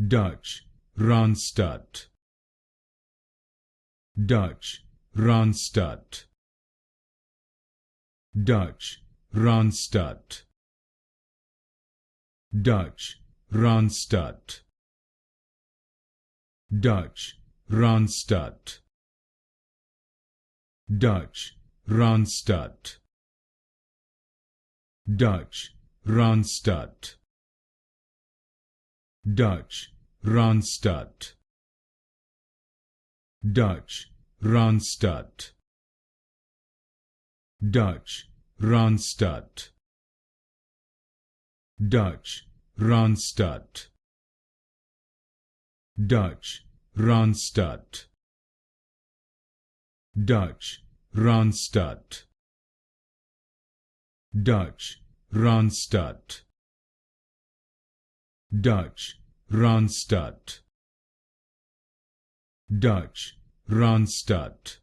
Dutch Randstad, Dutch Randstad, Dutch Randstad, Dutch Randstad, Dutch Randstad, Dutch Randstad, Dutch Randstad, Dutch Randstad, Dutch Randstad, Dutch Randstad, Dutch Randstad, Dutch Randstad, Dutch Randstad, Dutch Randstad, Dutch Randstad, Dutch Randstad,